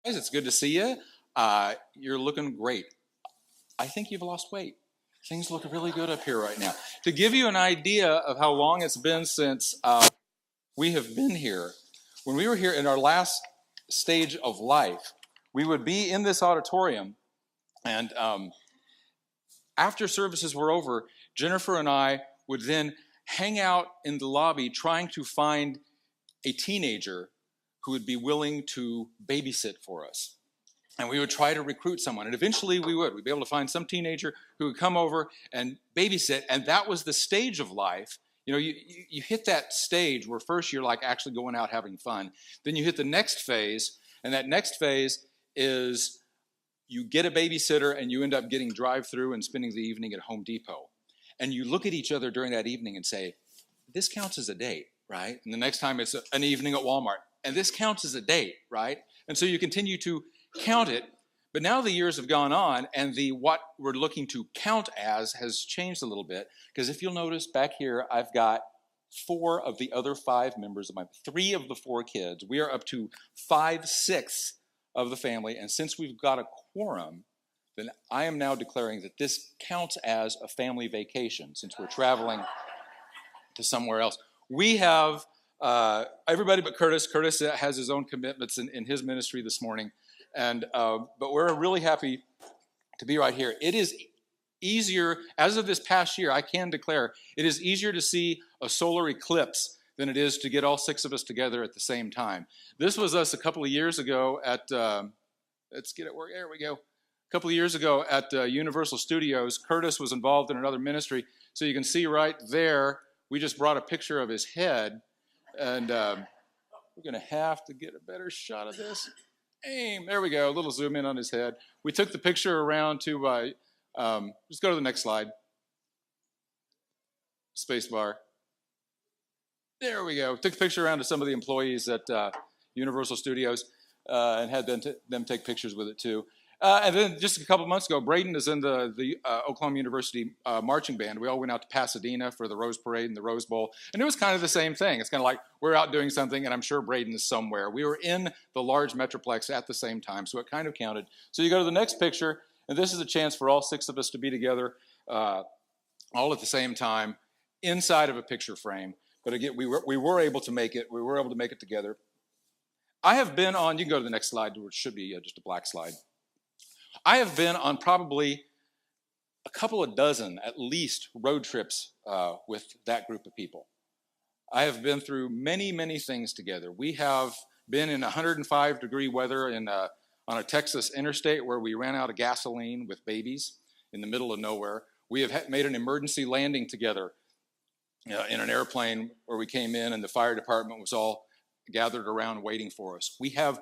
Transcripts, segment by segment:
Guys, it's good to see you. You're looking great. I think you've lost weight. Things look really good up here right now. To give you an idea of how long it's been since we have been here, when we were here in our last stage of life, we would be in this auditorium, and after services were over, Jennifer and I would then hang out in the lobby trying to find a teenager who would be willing to babysit for us. And we would try to recruit someone. And eventually we would. We'd be able to find some teenager who would come over and babysit. And that was the stage of life. You know, you hit that stage where first you're like actually going out having fun. Then you hit the next phase. And that next phase is you get a babysitter and you end up getting drive-through and spending the evening at Home Depot. And you look at each other during that evening and say, this counts as a date, right? And the next time it's an evening at Walmart. And this counts as a date, right? And so you continue to count it. But now the years have gone on, and what we're looking to count as has changed a little bit. Because if you'll notice back here, I've got 4 of the other 5 members of 3 of the 4 kids. We are up to 5/6 of the family. And since we've got a quorum, then I am now declaring that this counts as a family vacation since we're traveling to somewhere else. We have everybody but Curtis. Curtis has his own commitments in his ministry this morning. But we're really happy to be right here. It is easier, as of this past year, I can declare, it is easier to see a solar eclipse than it is to get all 6 of us together at the same time. This was us a couple of years ago at, let's get it work, there we go. A couple of years ago at Universal Studios. Curtis was involved in another ministry. So you can see right there, we just brought a picture of his head. And we're going to have to get a better shot of this. Aim. There we go. A little zoom in on his head. We took the picture around to, just go to the next slide. Space bar. There we go. Took the picture around to some of the employees at Universal Studios and had them take pictures with it too. And then just a couple months ago, Braden is in the Oklahoma University marching band. We all went out to Pasadena for the Rose Parade and the Rose Bowl. And it was kind of the same thing. It's kind of like we're out doing something, and I'm sure Braden is somewhere. We were in the large Metroplex at the same time, so it kind of counted. So you go to the next picture, and this is a chance for all 6 of us to be together all at the same time inside of a picture frame. But again, we were able to make it. We were able to make it together. I have been on, you can go to the next slide, which should be just a black slide. I have been on probably a couple of dozen, at least, road trips with that group of people. I have been through many, many things together. We have been in 105-degree weather on a Texas interstate where we ran out of gasoline with babies in the middle of nowhere. We have made an emergency landing together in an airplane where we came in and the fire department was all gathered around waiting for us. We have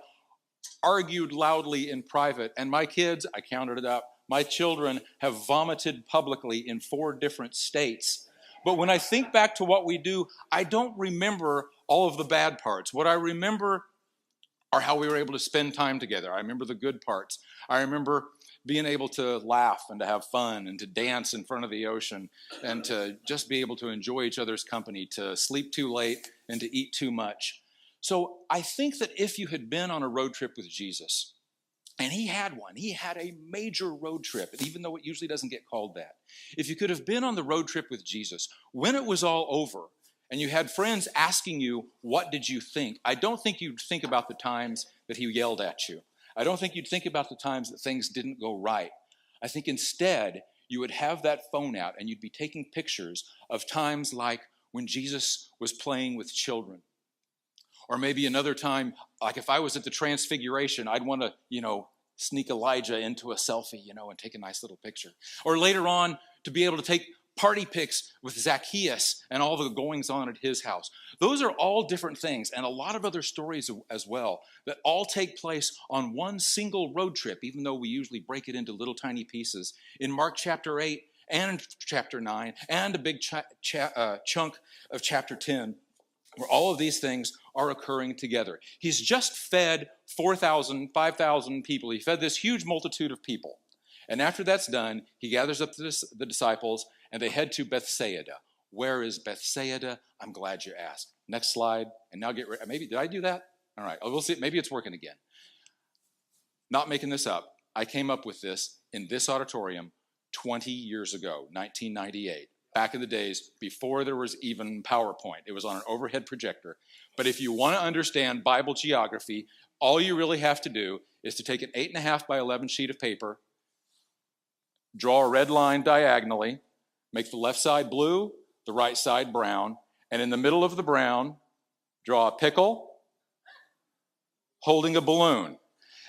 argued loudly in private, and my kids, I counted it up, my children have vomited publicly in 4 different states. But when I think back to what we do, I don't remember all of the bad parts. What I remember are how we were able to spend time together. I remember the good parts. I remember being able to laugh and to have fun and to dance in front of the ocean and to just be able to enjoy each other's company, to sleep too late and to eat too much. So I think that if you had been on a road trip with Jesus, and he had a major road trip, even though it usually doesn't get called that. If you could have been on the road trip with Jesus, when it was all over, and you had friends asking you, what did you think? I don't think you'd think about the times that he yelled at you. I don't think you'd think about the times that things didn't go right. I think instead, you would have that phone out, and you'd be taking pictures of times like when Jesus was playing with children. Or maybe another time, like if I was at the Transfiguration, I'd want to, sneak Elijah into a selfie, and take a nice little picture. Or later on, to be able to take party pics with Zacchaeus and all the goings on at his house. Those are all different things, and a lot of other stories as well, that all take place on one single road trip, even though we usually break it into little tiny pieces. In Mark chapter 8 and chapter 9, and a big chunk of chapter 10, where all of these things are occurring together. He's just fed 4,000, 5,000 people. He fed this huge multitude of people. And after that's done, he gathers up the disciples, and they head to Bethsaida. Where is Bethsaida? I'm glad you asked. Next slide. And now get ready. Maybe, did I do that? All right. We'll see. Maybe it's working again. Not making this up. I came up with this in this auditorium 20 years ago, 1998. Back in the days before there was even PowerPoint. It was on an overhead projector. But if you want to understand Bible geography, all you really have to do is to take an 8.5 by 11 sheet of paper, draw a red line diagonally, make the left side blue, the right side brown, and in the middle of the brown, draw a pickle holding a balloon.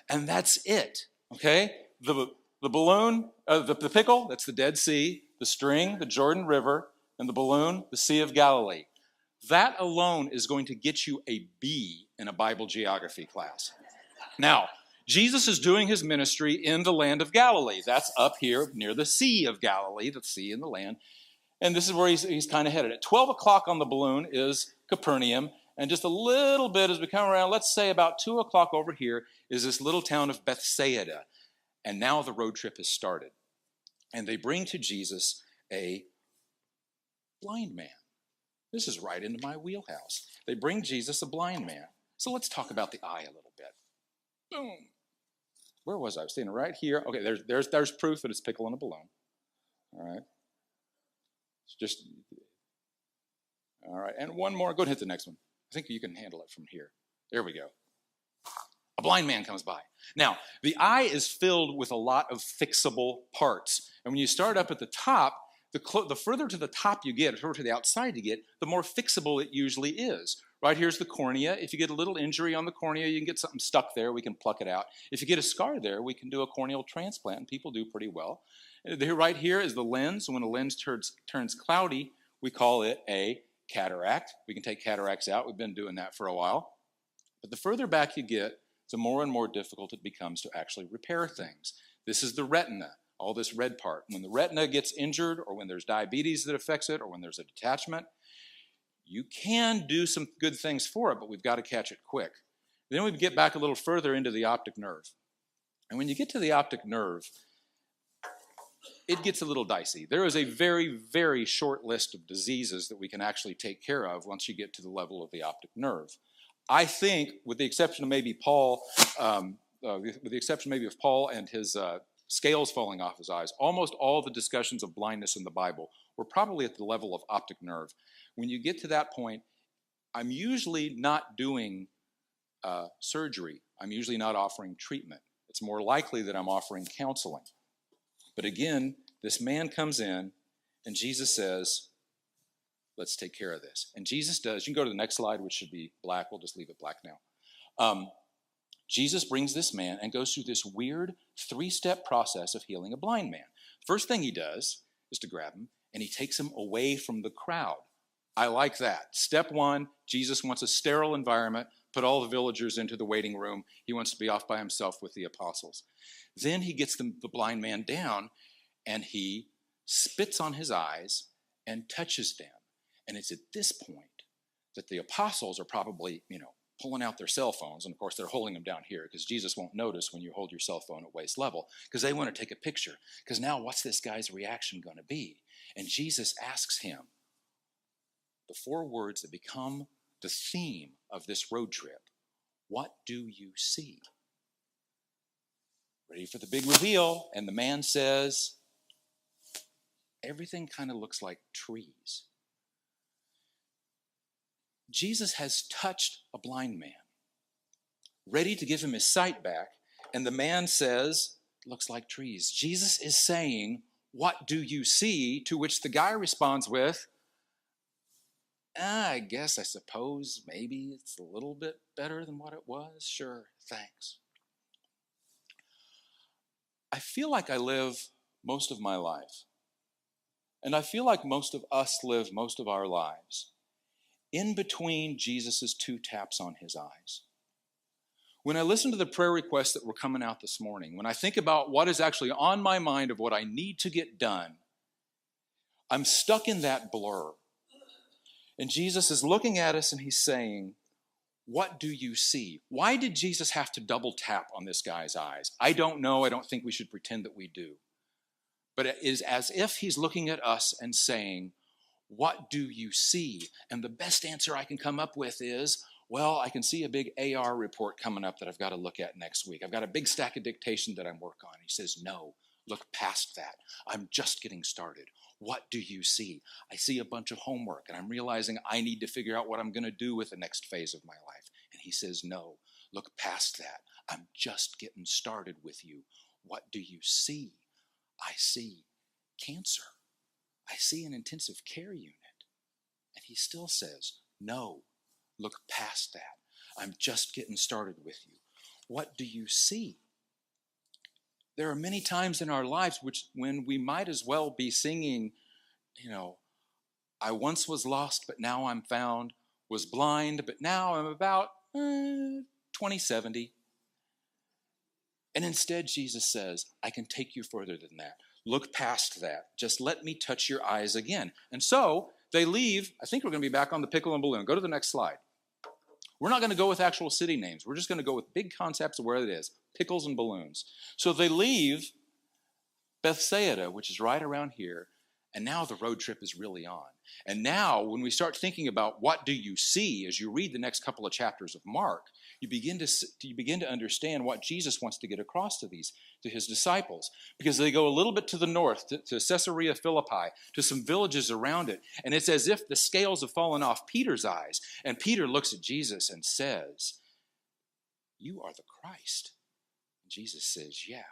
And that's it, okay? The balloon, the pickle, that's the Dead Sea, the string, the Jordan River, and the balloon, the Sea of Galilee. That alone is going to get you a B in a Bible geography class. Now, Jesus is doing his ministry in the land of Galilee. That's up here near the Sea of Galilee, the sea in the land. And this is where he's kind of headed. At 12 o'clock on the balloon is Capernaum, and just a little bit as we come around, let's say about 2 o'clock over here, is this little town of Bethsaida. And now the road trip has started. And they bring to Jesus a blind man. This is right into my wheelhouse. They bring Jesus a blind man. So let's talk about the eye a little bit. Boom. Where was I? I was standing right here. Okay, there's proof that it's pickle in a balloon. All right. It's just, all right. And one more. Go ahead and hit the next one. I think you can handle it from here. There we go. A blind man comes by. Now, the eye is filled with a lot of fixable parts. And when you start up at the top, the further to the top you get, the further to the outside you get, the more fixable it usually is. Right here's the cornea. If you get a little injury on the cornea, you can get something stuck there. We can pluck it out. If you get a scar there, we can do a corneal transplant, and people do pretty well. Right here is the lens. When a lens turns cloudy, we call it a cataract. We can take cataracts out. We've been doing that for a while. But the further back you get, the more and more difficult it becomes to actually repair things. This is the retina, all this red part. When the retina gets injured, or when there's diabetes that affects it, or when there's a detachment, you can do some good things for it, but we've got to catch it quick. Then we get back a little further into the optic nerve. And when you get to the optic nerve, it gets a little dicey. There is a very, very short list of diseases that we can actually take care of once you get to the level of the optic nerve. I think, with the exception of maybe Paul, of Paul and his scales falling off his eyes, almost all the discussions of blindness in the Bible were probably at the level of optic nerve. When you get to that point, I'm usually not doing surgery. I'm usually not offering treatment. It's more likely that I'm offering counseling. But again, this man comes in, and Jesus says, let's take care of this. And Jesus does. You can go to the next slide, which should be black. We'll just leave it black now. Jesus brings this man and goes through this weird 3-step process of healing a blind man. First thing he does is to grab him, and he takes him away from the crowd. I like that. Step 1, Jesus wants a sterile environment, put all the villagers into the waiting room. He wants to be off by himself with the apostles. Then he gets the blind man down, and he spits on his eyes and touches them. And it's at this point that the apostles are probably, pulling out their cell phones. And of course, they're holding them down here because Jesus won't notice when you hold your cell phone at waist level because they want to take a picture. Because now what's this guy's reaction going to be? And Jesus asks him the 4 words that become the theme of this road trip. What do you see? Ready for the big reveal. And the man says, everything kind of looks like trees. Jesus has touched a blind man, ready to give him his sight back, and the man says, looks like trees. Jesus is saying, what do you see? To which the guy responds with, I suppose maybe it's a little bit better than what it was. Sure, thanks. I feel like I live most of my life, and I feel like most of us live most of our lives in between Jesus' 2 taps on his eyes. When I listen to the prayer requests that were coming out this morning, when I think about what is actually on my mind of what I need to get done, I'm stuck in that blur. And Jesus is looking at us and he's saying, what do you see? Why did Jesus have to double tap on this guy's eyes? I don't know. I don't think we should pretend that we do. But it is as if he's looking at us and saying, what do you see? And the best answer I can come up with is, Well, I can see a big AR report coming up that I've got to look at next week. I've got a big stack of dictation that I'm working on. He says, no, look past that. I'm just getting started. What do you see? I see a bunch of homework, and I'm realizing I need to figure out what I'm going to do with the next phase of my life. And he says, no, look past that. I'm just getting started with you. What do you see? I see cancer. I see an intensive care unit. And he still says, no, look past that. I'm just getting started with you. What do you see? There are many times in our lives when we might as well be singing, I once was lost, but now I'm found, was blind, but now I'm about 2070. And instead, Jesus says, I can take you further than that. Look past that. Just let me touch your eyes again. And so they leave. I think we're going to be back on the pickle and balloon. Go to the next slide. We're not going to go with actual city names. We're just going to go with big concepts of where it is, pickles and balloons. So they leave Bethsaida, which is right around here, and now the road trip is really on. And now when we start thinking about what do you see as you read the next couple of chapters of Mark, you begin to understand what Jesus wants to get across to his disciples. Because they go a little bit to the north, to Caesarea Philippi, to some villages around it. And it's as if the scales have fallen off Peter's eyes. And Peter looks at Jesus and says, you are the Christ. And Jesus says, yeah,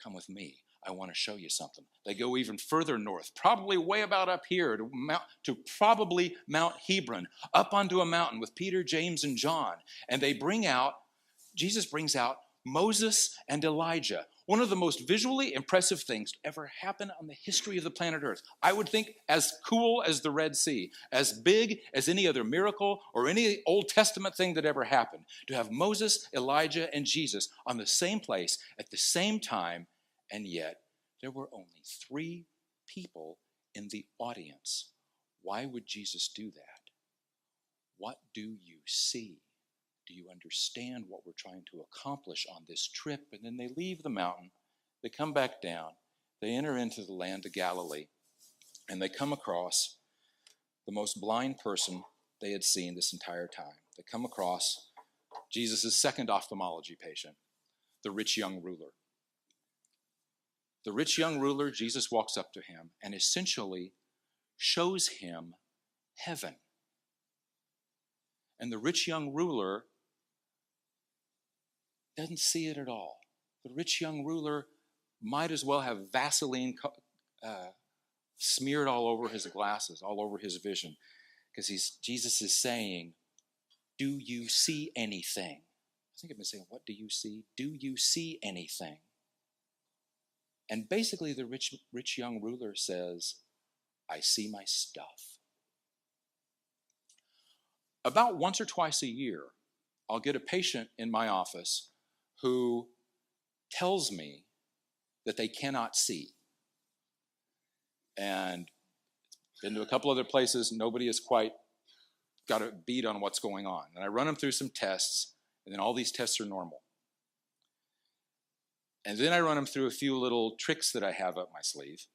come with me. I want to show you something. They go even further north, probably way about up here to probably Mount Hebron, up onto a mountain with Peter, James, and John. And Jesus brings out Moses and Elijah, one of the most visually impressive things to ever happen on the history of the planet Earth. I would think as cool as the Red Sea, as big as any other miracle or any Old Testament thing that ever happened. To have Moses, Elijah, and Jesus on the same place at the same time. And yet, there were only 3 people in the audience. Why would Jesus do that? What do you see? Do you understand what we're trying to accomplish on this trip? And then they leave the mountain. They come back down. They enter into the land of Galilee. And they come across the most blind person they had seen this entire time. They come across Jesus' second ophthalmology patient, the rich young ruler. The rich young ruler, Jesus walks up to him and essentially shows him heaven. And the rich young ruler doesn't see it at all. The rich young ruler might as well have Vaseline smeared all over his glasses, all over his vision, because Jesus is saying, do you see anything? I think I've been saying, what do you see? Do you see anything? And basically the rich young ruler says, I see my stuff. About once or twice a year, I'll get a patient in my office who tells me that they cannot see. And been to a couple other places, nobody has quite got a beat on what's going on. And I run them through some tests, and then all these tests are normal. And then I run them through a few little tricks that I have up my sleeve.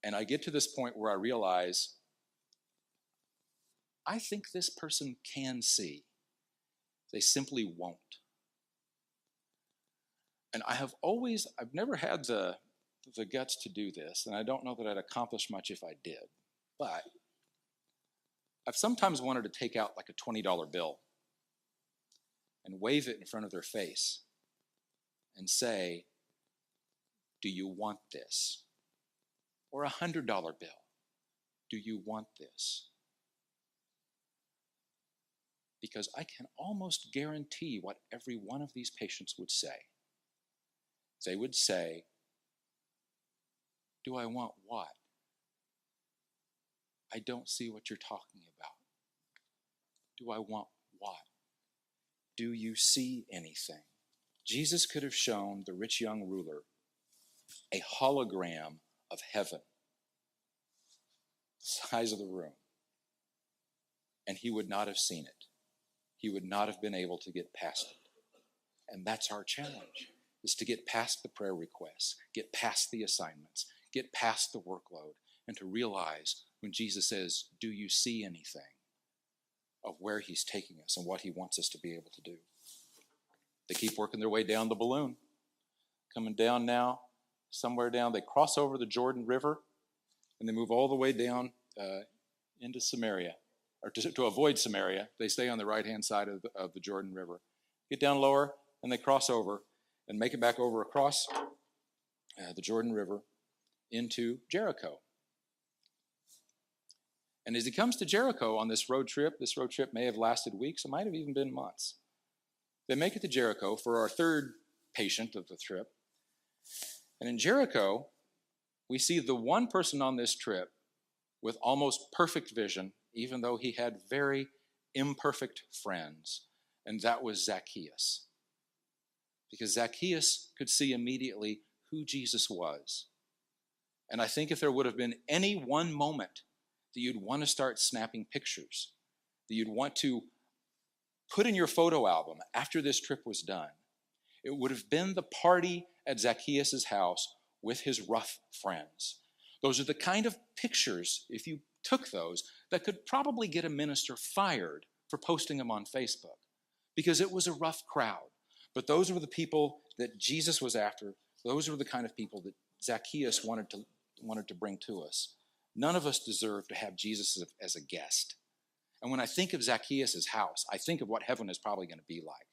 And I get to this point where I realize, I think this person can see. They simply won't. And I've never had the guts to do this, and I don't know that I'd accomplish much if I did. But I've sometimes wanted to take out like a $20 bill and wave it in front of their face and say, do you want this? Or a $100 bill, do you want this? Because I can almost guarantee what every one of these patients would say. They would say, do I want what? I don't see what you're talking about. Do I want what? Do you see anything? Jesus could have shown the rich young ruler a hologram of heaven, the size of the room, and he would not have seen it. He would not have been able to get past it. And that's our challenge, is to get past the prayer requests, get past the assignments, get past the workload, and to realize when Jesus says, do you see anything? of where he's taking us and what he wants us to be able to do. They keep working their way down the balloon. Coming down now, somewhere down, they cross over the Jordan River, and they move all the way down into Samaria, or to avoid Samaria. They stay on the right-hand side of the Jordan River. Get down lower, and they cross over and make it back over across the Jordan River into Jericho. And as he comes to Jericho on this road trip may have lasted weeks, it might have even been months. They make it to Jericho for our third patient of the trip. And in Jericho, we see the one person on this trip with almost perfect vision, even though he had very imperfect friends, and that was Zacchaeus. Because Zacchaeus could see immediately who Jesus was. And I think if there would have been any one moment that you'd want to start snapping pictures, that you'd want to put in your photo album after this trip was done, it would have been the party at Zacchaeus' house with his rough friends. Those are the kind of pictures, if you took those, that could probably get a minister fired for posting them on Facebook, because it was a rough crowd. But those were the people that Jesus was after. Those were the kind of people that Zacchaeus wanted to bring to us. None of us deserve to have Jesus as a guest. And when I think of Zacchaeus' house, I think of what heaven is probably going to be like.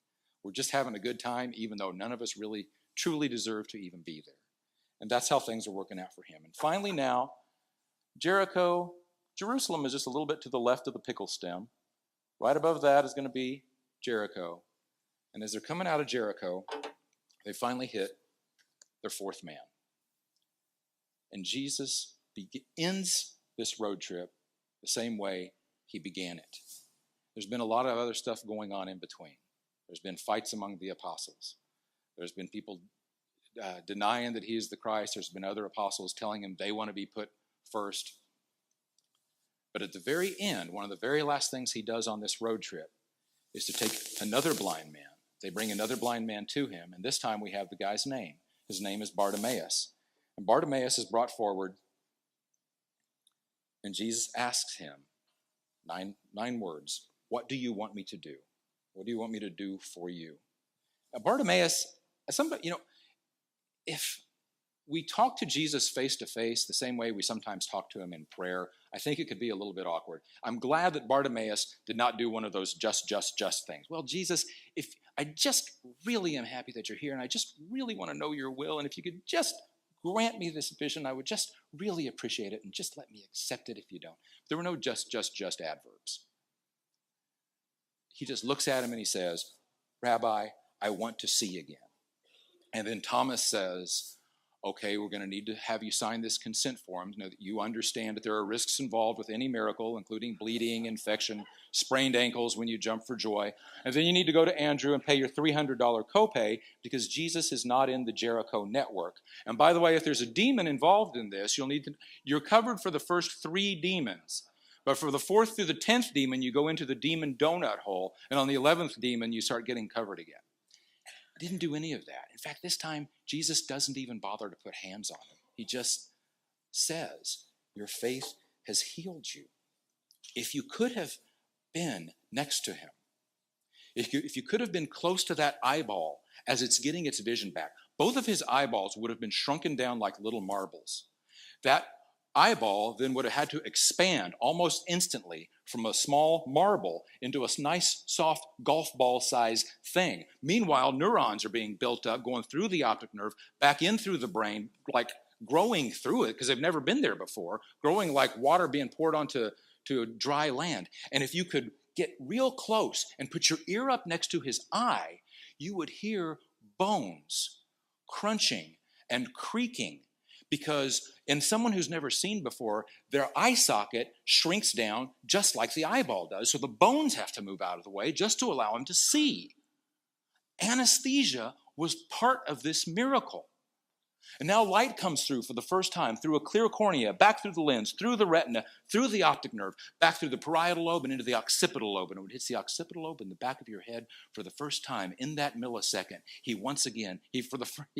We're just having a good time, even though none of us really truly deserve to even be there. And that's how things are working out for him. And finally now, Jerusalem is just a little bit to the left of the pickle stem. Right above that is going to be Jericho. And as they're coming out of Jericho, they finally hit their fourth man. And Jesus ends this road trip the same way he began it. There's been a lot of other stuff going on in between. There's been fights among the apostles. There's been people denying that he is the Christ. There's been other apostles telling him they want to be put first. But at the very end, one of the very last things he does on this road trip is to take another blind man. They bring another blind man to him, and this time we have the guy's name. His name is Bartimaeus. And Bartimaeus is brought forward, and Jesus asks him, nine words, "What do you want me to do? What do you want me to do for you?" Now, Bartimaeus, if we talk to Jesus face to face the same way we sometimes talk to him in prayer, I think it could be a little bit awkward. I'm glad that Bartimaeus did not do one of those just things. Well, Jesus, if I just really am happy that you're here, and I just really want to know your will, and if you could just grant me this vision, I would just really appreciate it, and just let me accept it if you don't. There were no just adverbs. He just looks at him and he says, "Rabbi, I want to see again." And then Thomas says, "Okay, we're going to need to have you sign this consent form to know that you understand that there are risks involved with any miracle, including bleeding, infection, sprained ankles when you jump for joy. And then you need to go to Andrew and pay your $300 copay because Jesus is not in the Jericho network. And by the way, if there's a demon involved in this, you're covered for the first 3 demons. But for the 4th through the 10th demon, you go into the demon donut hole. And on the 11th demon, you start getting covered again." I didn't do any of that. In fact, this time, Jesus doesn't even bother to put hands on him. He just says, "Your faith has healed you." If you could have been next to him, if you could have been close to that eyeball as it's getting its vision back, both of his eyeballs would have been shrunken down like little marbles. That eyeball then would have had to expand almost instantly from a small marble into a nice, soft golf ball size thing. Meanwhile, neurons are being built up, going through the optic nerve, back in through the brain, like growing through it, because they've never been there before, growing like water being poured onto dry land. And if you could get real close and put your ear up next to his eye, you would hear bones crunching and creaking, because in someone who's never seen before, their eye socket shrinks down just like the eyeball does, so the bones have to move out of the way just to allow him to see. Anesthesia was part of this miracle. And now light comes through for the first time, through a clear cornea, back through the lens, through the retina, through the optic nerve, back through the parietal lobe and into the occipital lobe. And when it hits the occipital lobe in the back of your head for the first time, in that millisecond, he once again, he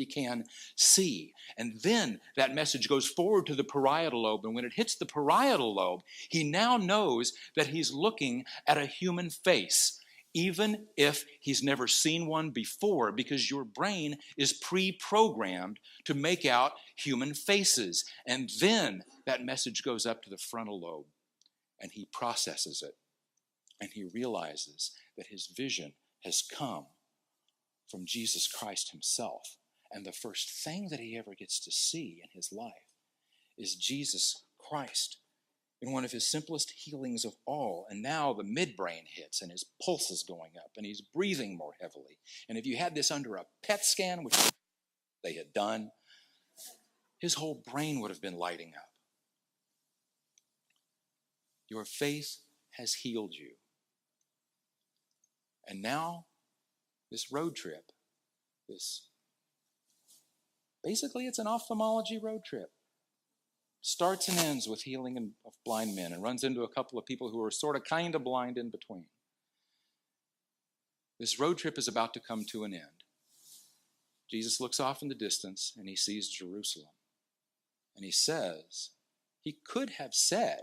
can see. And then that message goes forward to the parietal lobe. And when it hits the parietal lobe, he now knows that he's looking at a human face, even if he's never seen one before, because your brain is pre-programmed to make out human faces. And then that message goes up to the frontal lobe, and he processes it, and he realizes that his vision has come from Jesus Christ himself. And the first thing that he ever gets to see in his life is Jesus Christ in one of his simplest healings of all. And now the midbrain hits and his pulse is going up and he's breathing more heavily. And if you had this under a PET scan, which they had done, his whole brain would have been lighting up. Your faith has healed you. And now this road trip, basically it's an ophthalmology road trip. Starts and ends with healing of blind men and runs into a couple of people who are sort of kind of blind in between. This road trip is about to come to an end. Jesus looks off in the distance and he sees Jerusalem. And he says, he could have said,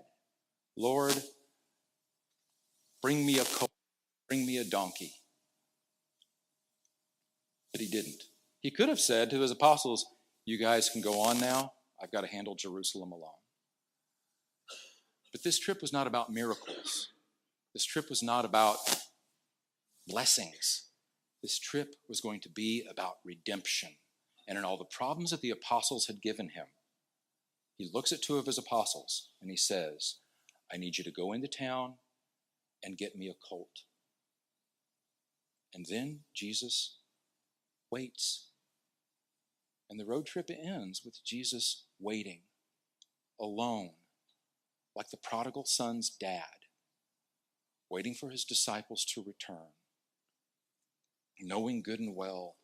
Lord, bring me a colt, bring me a donkey. But he didn't. He could have said to his apostles, you guys can go on now. I've got to handle Jerusalem alone. But this trip was not about miracles. This trip was not about blessings. This trip was going to be about redemption. And in all the problems that the apostles had given him, he looks at two of his apostles and he says, I need you to go into town and get me a colt. And then Jesus waits. And the road trip ends with Jesus waiting, alone, like the prodigal son's dad, waiting for his disciples to return, knowing good and well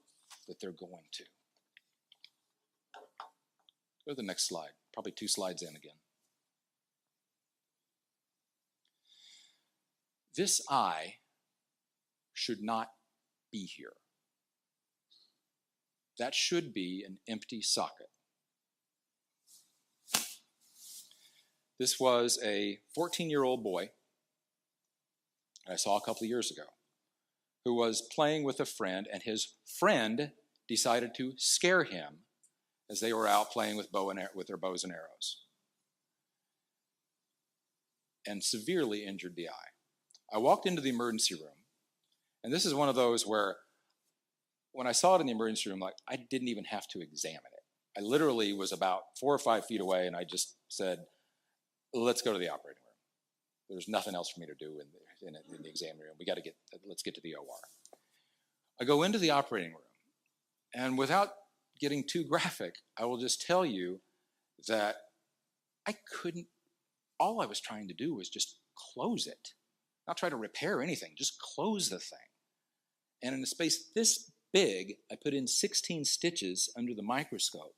that they're going to. Go to the next slide, probably 2 slides in again. This eye should not be here. That should be an empty socket. This was a 14-year-old boy I saw a couple of years ago who was playing with a friend, and his friend decided to scare him as they were out playing with their bows and arrows, and severely injured the eye. I walked into the emergency room, and this is one of those where when I saw it in the emergency room, I didn't even have to examine it. I literally was about 4 or 5 feet away, and I just said, let's go to the operating room. There's nothing else for me to do in the exam room. Let's get to the OR. I go into the operating room, and without getting too graphic, I will just tell you that all I was trying to do was just close it. Not try to repair anything, just close the thing. And in a space this big, I put in 16 stitches under the microscope,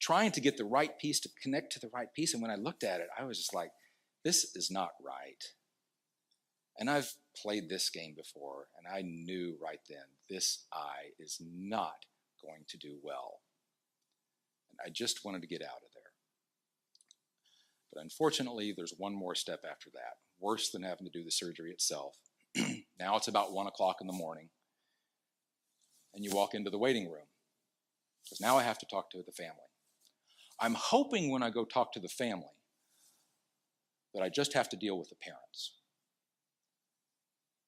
trying to get the right piece to connect to the right piece. And when I looked at it, I was just like, this is not right. And I've played this game before, and I knew right then, this eye is not going to do well. And I just wanted to get out of there. But unfortunately, there's one more step after that, worse than having to do the surgery itself. Now it's about 1 o'clock in the morning, and you walk into the waiting room, because now I have to talk to the family. I'm hoping when I go talk to the family that I just have to deal with the parents.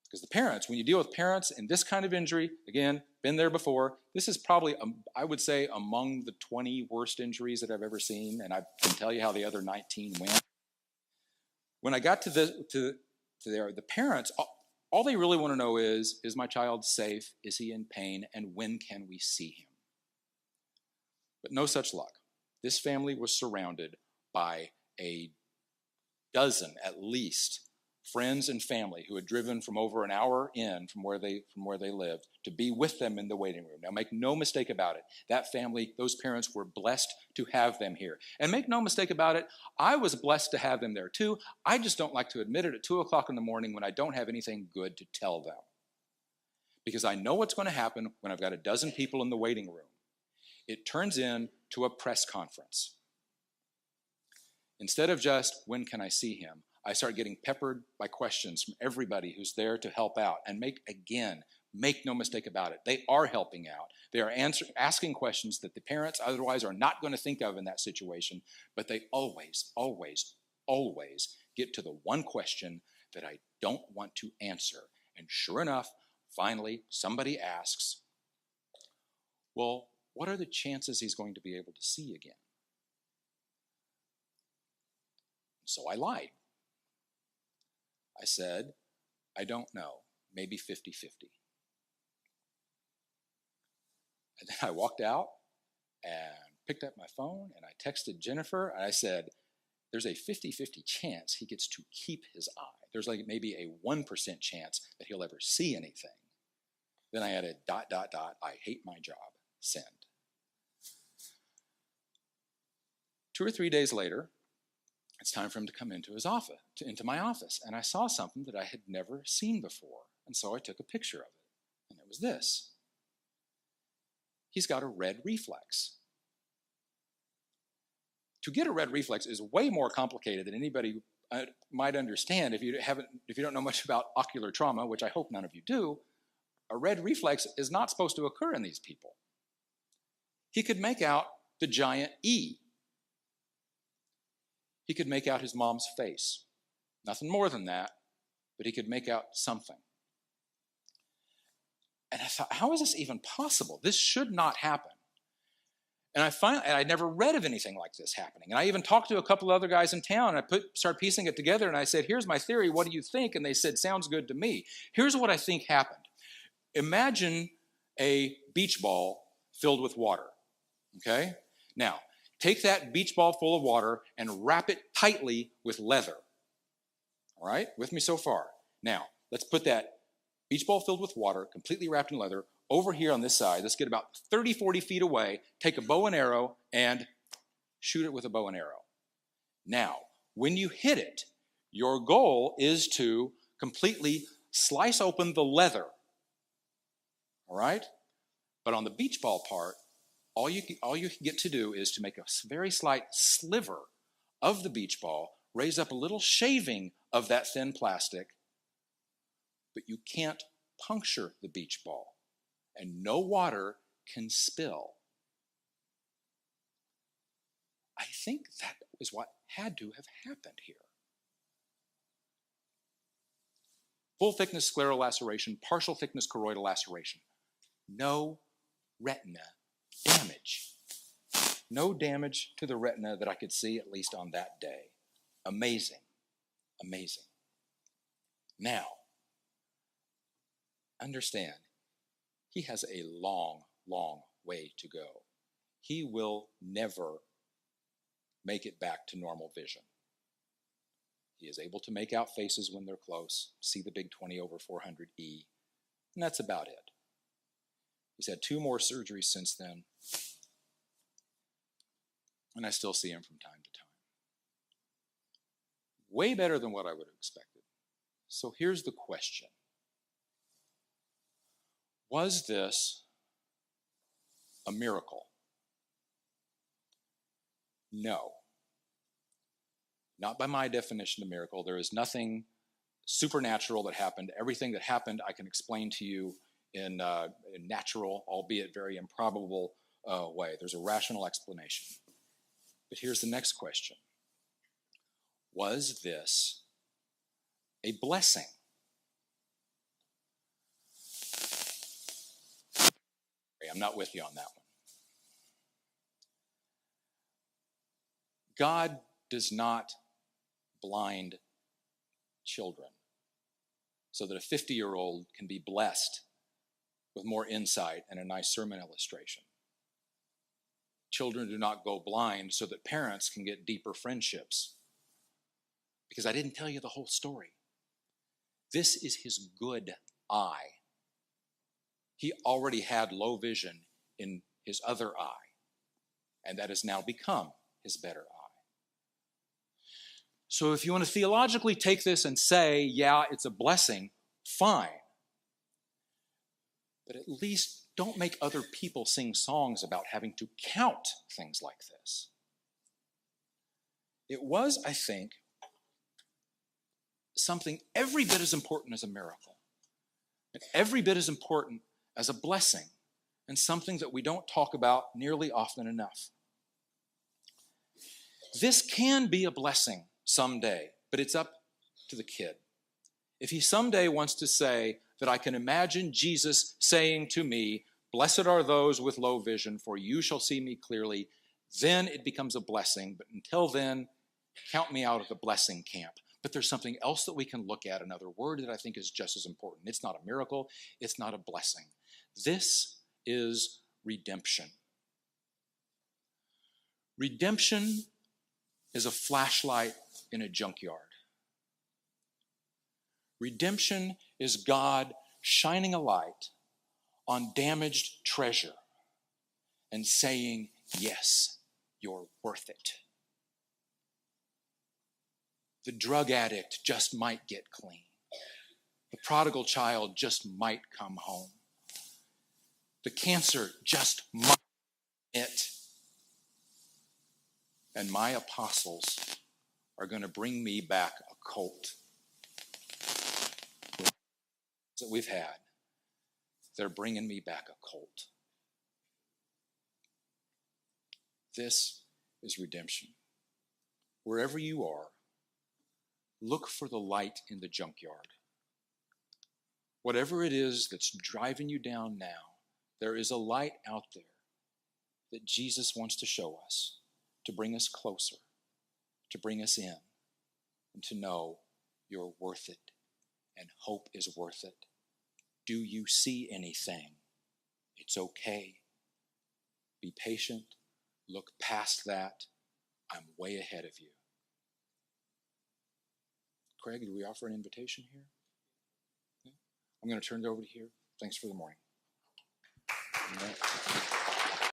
Because the parents, when you deal with parents in this kind of injury, again, been there before, this is probably, I would say, among the 20 worst injuries that I've ever seen, and I can tell you how the other 19 went. When I got to there, the parents, all they really want to know is my child safe? Is he in pain? And when can we see him? But no such luck. This family was surrounded by a dozen, at least, friends and family who had driven from over an hour in from where they lived to be with them in the waiting room. Now, make no mistake about it. That family, those parents were blessed to have them here. And make no mistake about it, I was blessed to have them there too. I just don't like to admit it at 2 o'clock in the morning when I don't have anything good to tell them. Because I know what's going to happen when I've got a dozen people in the waiting room. It turns into a press conference. Instead of just, when can I see him? I start getting peppered by questions from everybody who's there to help out. And make no mistake about it, they are helping out. They are asking questions that the parents otherwise are not going to think of in that situation, but they always, always, always get to the one question that I don't want to answer. And sure enough, finally, somebody asks, well, what are the chances he's going to be able to see again? So I lied. I said, I don't know, maybe 50-50. And then I walked out and picked up my phone and I texted Jennifer and I said, there's a 50-50 chance he gets to keep his eye. There's like maybe a 1% chance that he'll ever see anything. Then I added ... I hate my job, send. 2 or 3 days later, it's time for him to come into my office. And I saw something that I had never seen before. And so I took a picture of it. And it was this. He's got a red reflex. To get a red reflex is way more complicated than anybody might understand if you don't know much about ocular trauma, which I hope none of you do. A red reflex is not supposed to occur in these people. He could make out the giant E. He could make out his mom's face. Nothing more than that, but he could make out something. And I thought, how is this even possible? This should not happen. And I never read of anything like this happening. And I even talked to a couple other guys in town, and I started piecing it together, and I said, here's my theory, what do you think? And they said, sounds good to me. Here's what I think happened. Imagine a beach ball filled with water, okay? Now, take that beach ball full of water and wrap it tightly with leather. All right? With me so far? Now, let's put that beach ball filled with water, completely wrapped in leather, over here on this side. Let's get about 30, 40 feet away, take a bow and arrow, and shoot it with a bow and arrow. Now, when you hit it, your goal is to completely slice open the leather. All right? But on the beach ball part, all you get to do is to make a very slight sliver of the beach ball, raise up a little shaving of that thin plastic, but you can't puncture the beach ball, and no water can spill. I think that is what had to have happened here. Full thickness scleral laceration, partial thickness choroidal laceration. No retina damage. No damage to the retina that I could see, at least on that day. Amazing. Amazing. Now, understand, he has a long, long way to go. He will never make it back to normal vision. He is able to make out faces when they're close, see the big 20/400E, and that's about it. He's had 2 more surgeries since then, and I still see him from time to time. Way better than what I would have expected. So here's the question. Was this a miracle? No. Not by my definition of miracle. There is nothing supernatural that happened. Everything that happened I can explain to you in a natural, albeit very improbable way. There's a rational explanation. But here's the next question. Was this a blessing? I'm not with you on that one. God does not blind children so that a 50-year-old can be blessed with more insight and a nice sermon illustration. Children do not go blind so that parents can get deeper friendships. Because I didn't tell you the whole story. This is his good eye. He already had low vision in his other eye, and that has now become his better eye. So if you want to theologically take this and say, yeah, it's a blessing, fine. But at least don't make other people sing songs about having to count things like this. It was, I think, something every bit as important as a miracle, and every bit as important as a blessing, and something that we don't talk about nearly often enough. This can be a blessing someday, but it's up to the kid. If he someday wants to say that I can imagine Jesus saying to me, "Blessed are those with low vision, for you shall see me clearly," then it becomes a blessing. But until then, count me out of the blessing camp. But there's something else that we can look at, another word that I think is just as important. It's not a miracle. It's not a blessing. This is redemption. Redemption is a flashlight in a junkyard. Redemption is God shining a light on damaged treasure and saying, yes, you're worth it. The drug addict just might get clean. The prodigal child just might come home. The cancer just might it. And my apostles are going to bring me back a colt that we've had. They're bringing me back a colt. This is redemption. Wherever you are, look for the light in the junkyard. Whatever it is that's driving you down now, there is a light out there that Jesus wants to show us, to bring us closer, to bring us in, and to know you're worth it, and hope is worth it. Do you see anything? It's okay. Be patient. Look past that. I'm way ahead of you. Craig, do we offer an invitation here? Yeah? I'm going to turn it over to here. Thanks for the morning. All right.